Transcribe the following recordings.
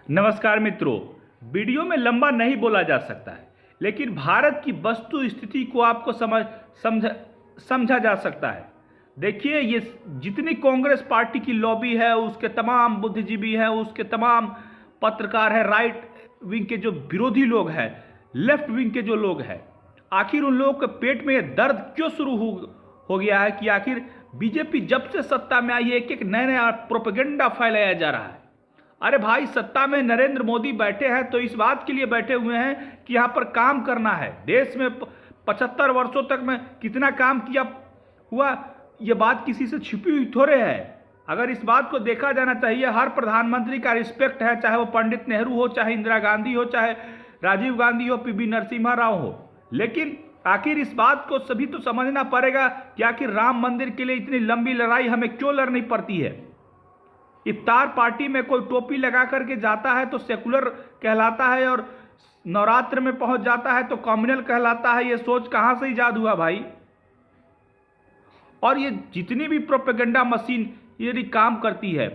नमस्कार मित्रों। वीडियो में लंबा नहीं बोला जा सकता है, लेकिन भारत की वस्तु स्थिति को आपको समझा जा सकता है। देखिए, ये जितनी कांग्रेस पार्टी की लॉबी है, उसके तमाम बुद्धिजीवी हैं, उसके तमाम पत्रकार हैं, राइट विंग के जो विरोधी लोग हैं, लेफ्ट विंग के जो लोग हैं, आखिर उन लोगों के पेट में ये दर्द क्यों शुरू हो गया है कि आखिर बीजेपी जब से सत्ता में आई है, एक एक नया प्रोपेगेंडा फैलाया जा रहा है। अरे भाई, सत्ता में नरेंद्र मोदी बैठे हैं तो इस बात के लिए बैठे हुए हैं कि यहाँ पर काम करना है। देश में 75 वर्षों तक में कितना काम किया हुआ, ये बात किसी से छिपी हुई थोड़े है। अगर इस बात को देखा जाना चाहिए, हर प्रधानमंत्री का रिस्पेक्ट है, चाहे वो पंडित नेहरू हो, चाहे इंदिरा गांधी हो, चाहे राजीव गांधी हो, पीवी नरसिम्हा राव हो। लेकिन आखिर इस बात को सभी तो समझना पड़ेगा कि आखिर राम मंदिर के लिए इतनी लंबी लड़ाई हमें क्यों लड़नी पड़ती है। इफ्तार पार्टी में कोई टोपी लगा करके जाता है तो सेकुलर कहलाता है, और नवरात्र में पहुंच जाता है तो कम्युनल कहलाता है। ये सोच कहां से इजाद हुआ भाई? और ये जितनी भी प्रोपेगेंडा मशीन यदि काम करती है,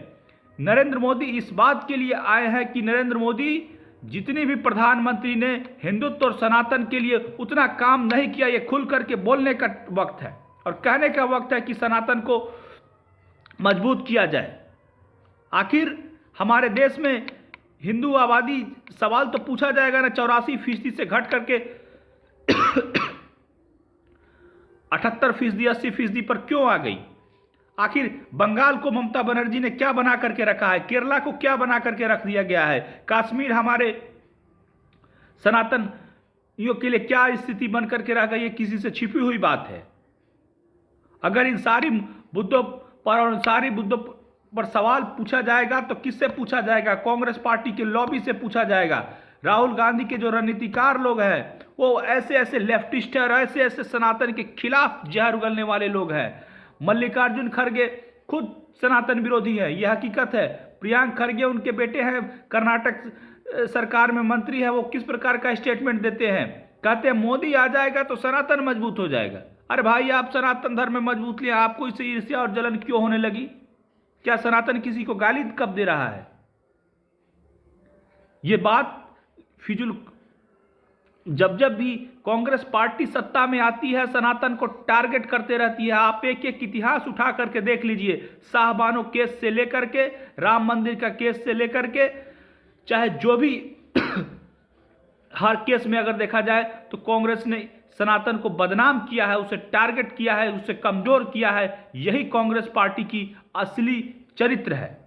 नरेंद्र मोदी इस बात के लिए आए हैं कि नरेंद्र मोदी जितनी भी प्रधानमंत्री ने हिंदुत्व और सनातन के लिए उतना काम नहीं किया। ये खुल करके बोलने का वक्त है और कहने का वक्त है कि सनातन को मजबूत किया जाए। आखिर हमारे देश में हिंदू आबादी, सवाल तो पूछा जाएगा ना, 84% से घट करके 78%, 80% पर क्यों आ गई? आखिर बंगाल को ममता बनर्जी ने क्या बना करके रखा है? केरला को क्या बना करके रख दिया गया है? कश्मीर हमारे सनातनियों के लिए क्या स्थिति बन करके रह गई? ये किसी से छिपी हुई बात है। अगर इन सारी मुद्दों पर और सारी मुद्दों पर सवाल पूछा जाएगा तो किससे पूछा जाएगा? कांग्रेस पार्टी के लॉबी से पूछा जाएगा। राहुल गांधी के जो रणनीतिकार लोग हैं, वो ऐसे ऐसे लेफ्टिस्ट हैं और ऐसे ऐसे सनातन के खिलाफ जहर उगलने वाले लोग हैं। मल्लिकार्जुन खड़गे खुद सनातन विरोधी है, यह हकीकत है। प्रियांक खड़गे उनके बेटे हैं, कर्नाटक सरकार में मंत्री है। वो किस प्रकार का स्टेटमेंट देते हैं? कहते हैं मोदी आ जाएगा तो सनातन मजबूत हो जाएगा। अरे भाई, आप सनातन धर्म में मजबूत लिया, आपको इससे ईर्ष्या और जलन क्यों होने लगी? क्या सनातन किसी को गाली कब दे रहा है? ये बात फिजूल। जब जब भी कांग्रेस पार्टी सत्ता में आती है, सनातन को टारगेट करते रहती है। आप एक एक इतिहास उठा करके देख लीजिए, शाहबानो केस से लेकर के, राम मंदिर का केस से लेकर के, चाहे जो भी हर केस में अगर देखा जाए तो कांग्रेस ने सनातन को बदनाम किया है, उसे टारगेट किया है, उसे कमजोर किया है। यही कांग्रेस पार्टी की असली चरित्र है।